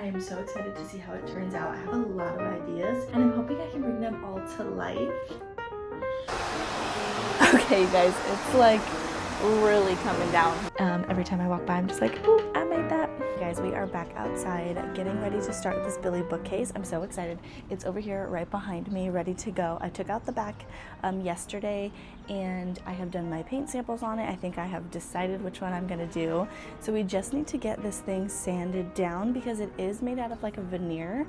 I am so excited to see how it turns out. I have a lot of ideas and I'm hoping I can bring them all to life. Okay guys, it's like really coming down. Every time I walk by, I'm just like, ooh, I made that. Guys, we are back outside getting ready to start this Billy bookcase. I'm so excited. It's over here right behind me, ready to go. I took out the back yesterday and I have done my paint samples on it. I think I have decided which one I'm gonna do. So we just need to get this thing sanded down because it is made out of like a veneer.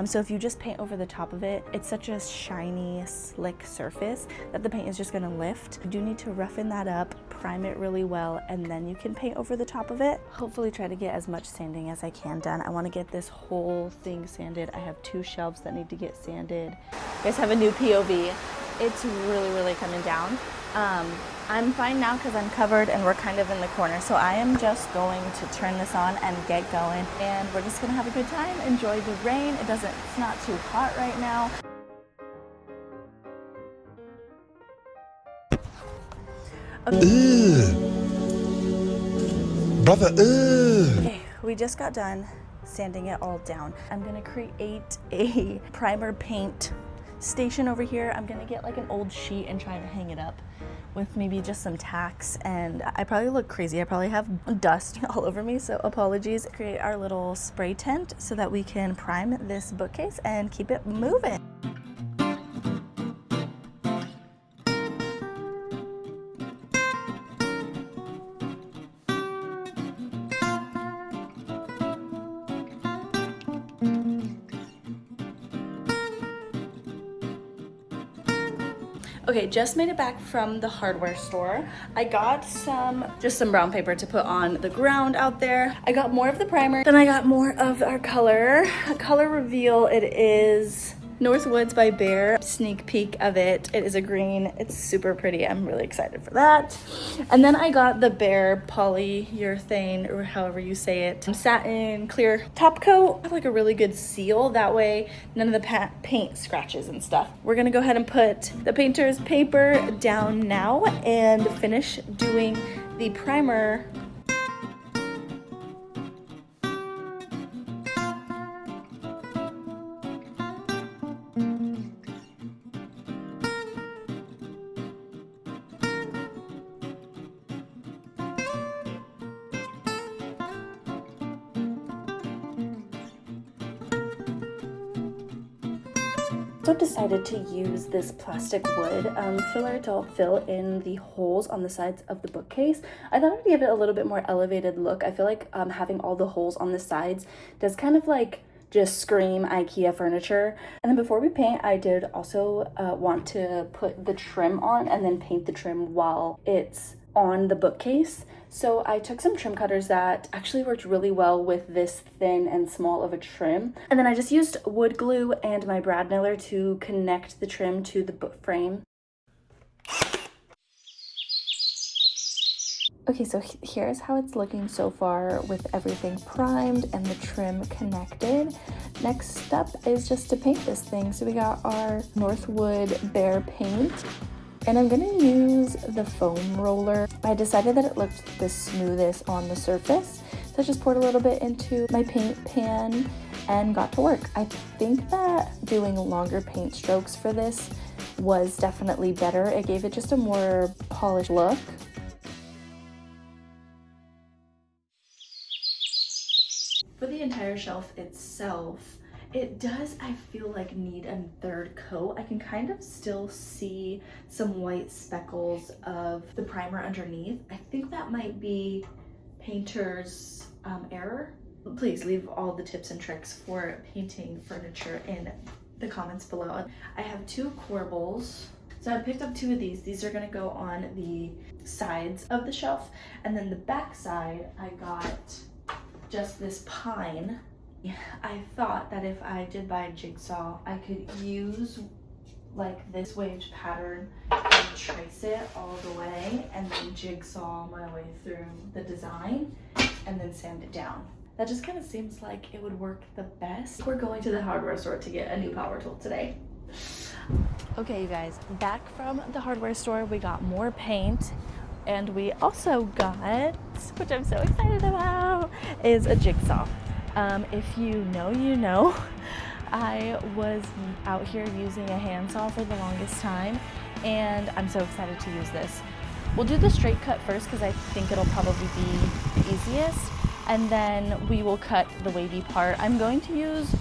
So if you just paint over the top of it, it's such a shiny, slick surface that the paint is just gonna lift. You do need to roughen that up, prime it really well, and then you can paint over the top of it. Hopefully try to get as much sanding as I can done. I want to get this whole thing sanded. I have 2 shelves that need to get sanded. You guys have a new POV. It's really coming down. I'm fine now because I'm covered and we're kind of in the corner. So I am just going to turn this on and get going. And we're just gonna have a good time, enjoy the rain. It's not too hot right now. Okay. Brother, Okay, we just got done sanding it all down. I'm gonna create a primer paint station over here. I'm gonna get like an old sheet and try to hang it up with maybe just some tacks, and I probably look crazy. I probably have dust all over me, so apologies. Create our little spray tent so that we can prime this bookcase and keep it moving. Okay, just made it back from the hardware store. I got just some brown paper to put on the ground out there. I got more of the primer, then I got more of our color. Color reveal, it is Northwoods by Bear. Sneak peek of it. It is a green. It's super pretty. I'm really excited for that. And then I got the Bear polyurethane, or however you say it, satin clear top coat. I have like a really good seal. That way none of the paint scratches and stuff. We're gonna go ahead and put the painter's paper down now and finish doing the primer. So decided to use this plastic wood filler to fill in the holes on the sides of the bookcase. I thought it would give it a little bit more elevated look. I feel like having all the holes on the sides does kind of like just scream Ikea furniture. And then before we paint, I did also want to put the trim on and then paint the trim while it's on the bookcase. So I took some trim cutters that actually worked really well with this thin and small of a trim. And then I just used wood glue and my brad nailer to connect the trim to the book frame. Okay, so here's how it's looking so far with everything primed and the trim connected. Next step is just to paint this thing. So we got our Northwood Bear paint. And I'm gonna use the foam roller. I decided that it looked the smoothest on the surface. So I just poured a little bit into my paint pan and got to work. I think that doing longer paint strokes for this was definitely better. It gave it just a more polished look. For the entire shelf itself, it does, I feel like, need a 3rd coat. I can kind of still see some white speckles of the primer underneath. I think that might be painter's error. Please leave all the tips and tricks for painting furniture in the comments below. I have 2 corbels. So I picked up 2 of these. These are gonna go on the sides of the shelf. And then the back side, I got just this pine. I thought that if I did buy a jigsaw, I could use like this waved pattern and trace it all the way and then jigsaw my way through the design and then sand it down. That just kind of seems like it would work the best. We're going to the hardware store to get a new power tool today. Okay, you guys, back from the hardware store, we got more paint. And we also got, which I'm so excited about, is a jigsaw. If you know, you know. I was out here using a handsaw for the longest time, and I'm so excited to use this. We'll do the straight cut first because I think it'll probably be the easiest, and then we will cut the wavy part. I'm going to use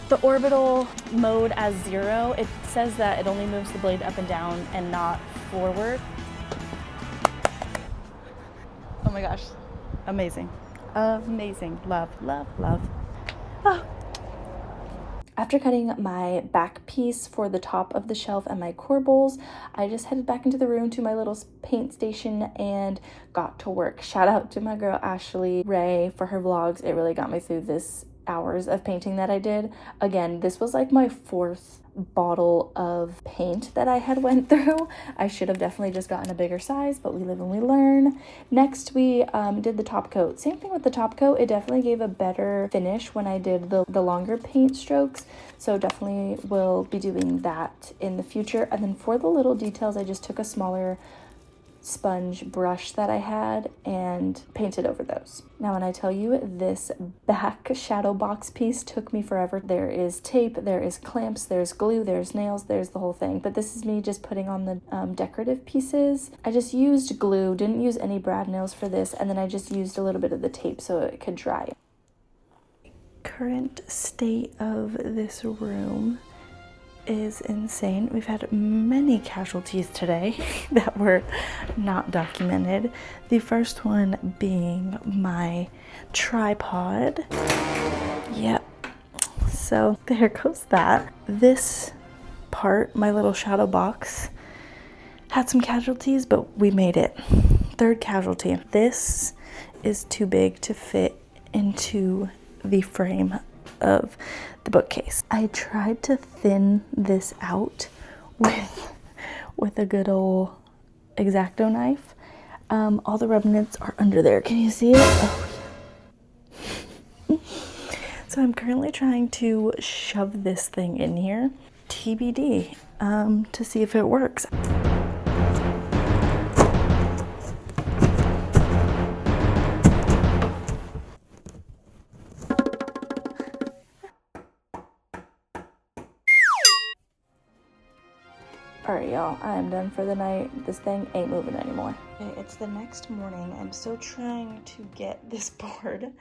the orbital mode as 0. It says that it only moves the blade up and down and not forward. Oh my gosh, amazing. Amazing. Love, love, love. Oh. After cutting my back piece for the top of the shelf and my corbels, I just headed back into the room to my little paint station and got to work. Shout out to my girl Ashley Ray for her vlogs. It really got me through this hours of painting that I did. Again, this was like my 4th bottle of paint that I had went through. I should have definitely just gotten a bigger size, but we live and we learn. Next, we did the top coat. Same thing with the top coat. It definitely gave a better finish when I did the longer paint strokes. So definitely will be doing that in the future. And then for the little details, I just took a smaller sponge brush that I had and painted over those. Now, when I tell you this back shadow box piece took me forever, there is tape, there is clamps, there's glue, there's nails, there's the whole thing. But this is me just putting on the decorative pieces. I just used glue, didn't use any brad nails for this, and then I just used a little bit of the tape so it could dry. Current state of this room is insane. We've had many casualties today that were not documented. The first one being my tripod. Yep. So there goes that. This part, my little shadow box, had some casualties, but we made it. Third casualty. This is too big to fit into the frame of the bookcase. I tried to thin this out with a good old X-Acto knife. All the remnants are under there. Can you see it? Oh, yeah. So I'm currently trying to shove this thing in here, TBD, to see if it works. Alright, y'all, I am done for the night. This thing ain't moving anymore. Okay, it's the next morning. I'm still trying to get this board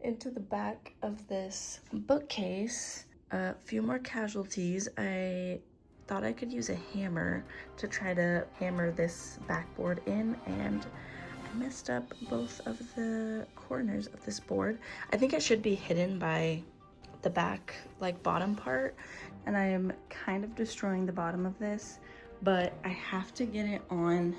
into the back of this bookcase. A few more casualties. I thought I could use a hammer to try to hammer this backboard in, and I messed up both of the corners of this board. I think it should be hidden by the back, like bottom part, and I am kind of destroying the bottom of this, but I have to get it on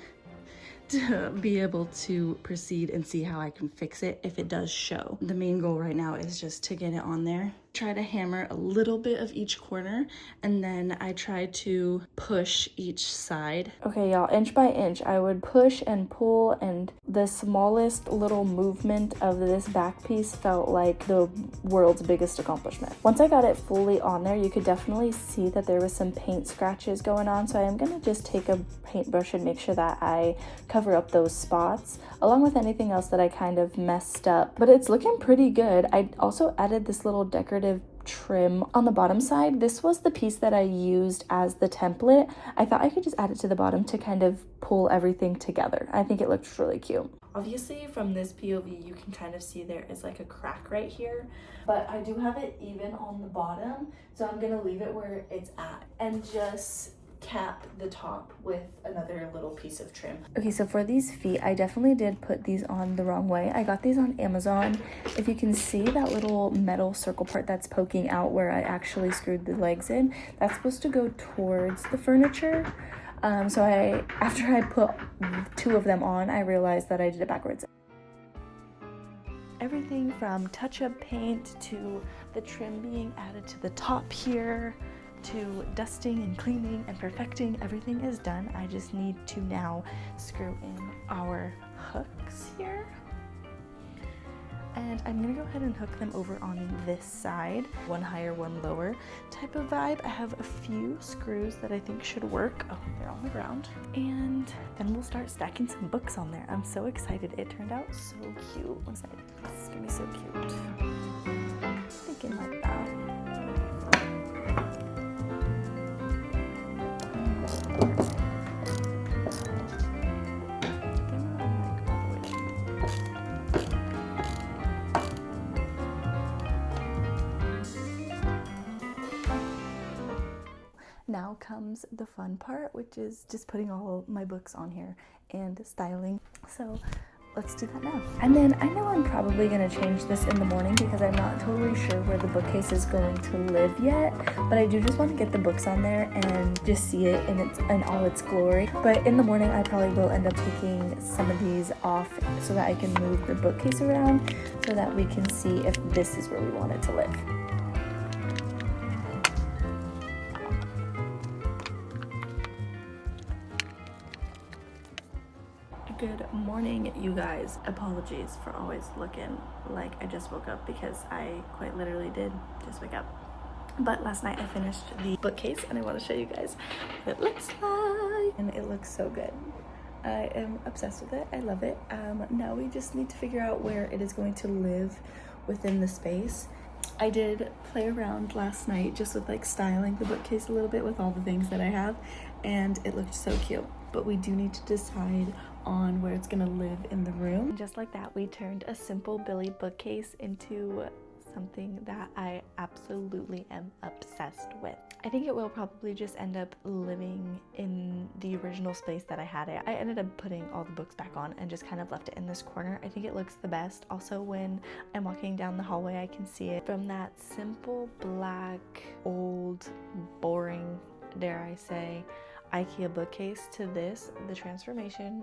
to be able to proceed and see how I can fix it if it does show. The main goal right now is just to get it on there. Try to hammer a little bit of each corner, and then I try to push each side. Okay, y'all, inch by inch, I would push and pull, and the smallest little movement of this back piece felt like the world's biggest accomplishment. Once I got it fully on there, you could definitely see that there was some paint scratches going on, so I am gonna just take a paintbrush and make sure that I cover up those spots, along with anything else that I kind of messed up. But it's looking pretty good. I also added this little decorative trim on the bottom side. This was the piece that I used as the template. I thought I could just add it to the bottom to kind of pull everything together. I think it looked really cute. Obviously from this POV you can kind of see there is like a crack right here, but I do have it even on the bottom, so I'm gonna leave it where it's at and just cap the top with another little piece of trim. Okay, so for these feet, I definitely did put these on the wrong way. I got these on Amazon. If you can see that little metal circle part that's poking out where I actually screwed the legs in, that's supposed to go towards the furniture. So after I put 2 of them on, I realized that I did it backwards. Everything from touch-up paint to the trim being added to the top here, to dusting and cleaning and perfecting, everything is done. I just need to now screw in our hooks here. And I'm gonna go ahead and hook them over on this side, one higher, one lower type of vibe. I have a few screws that I think should work. Oh, they're on the ground. And then we'll start stacking some books on there. I'm so excited. It turned out so cute. This is gonna be so cute. Thinking like that. Now comes the fun part, which is just putting all my books on here and styling. So let's do that now. And then I know I'm probably going to change this in the morning because I'm not totally sure where the bookcase is going to live yet, but I do just want to get the books on there and just see it in all its glory. But in the morning I probably will end up taking some of these off so that I can move the bookcase around so that we can see if this is where we want it to live. Good morning, you guys. Apologies for always looking like I just woke up because I quite literally did just wake up. But last night I finished the bookcase and I want to show you guys what it looks like. And it looks so good. I am obsessed with it. I love it. Now we just need to figure out where it is going to live within the space. I did play around last night just with like styling the bookcase a little bit with all the things that I have, and it looked so cute. But we do need to decide on where it's gonna live in the room. And just like that, we turned a simple Billy bookcase into something that I absolutely am obsessed with. I think it will probably just end up living in the original space that I had it. I ended up putting all the books back on and just kind of left it in this corner. I think it looks the best. Also, when I'm walking down the hallway, I can see it from that simple black, old, boring, dare I say, Ikea bookcase to this. The transformation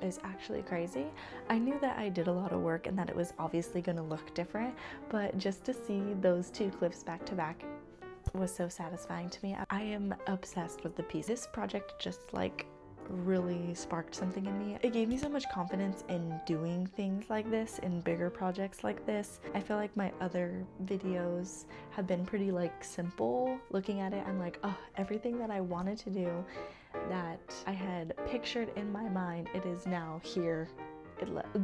is actually crazy. I knew that I did a lot of work and that it was obviously going to look different, but just to see those two clips back to back was so satisfying to me. I am obsessed with the piece. This project just like really sparked something in me. It gave me so much confidence in doing things like this, in bigger projects like this. I feel like my other videos have been pretty like simple. Looking at it, I'm like, oh, everything that I wanted to do that I had pictured in my mind, it is now here.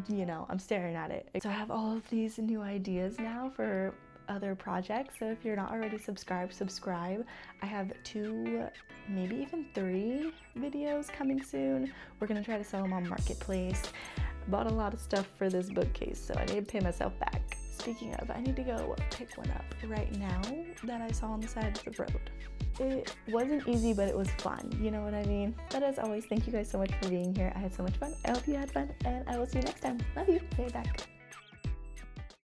You know, I'm staring at it. So I have all of these new ideas now for other projects. So if you're not already subscribed, subscribe. I have 2, maybe even 3 videos coming soon. We're gonna try to sell them on Marketplace. Bought a lot of stuff for this bookcase, so I need to pay myself back. Speaking of, I need to go pick one up right now that I saw on the side of the road. It wasn't easy, but it was fun. You know what I mean? But as always, thank you guys so much for being here. I had so much fun. I hope you had fun, and I will see you next time. Love you. Pay it back.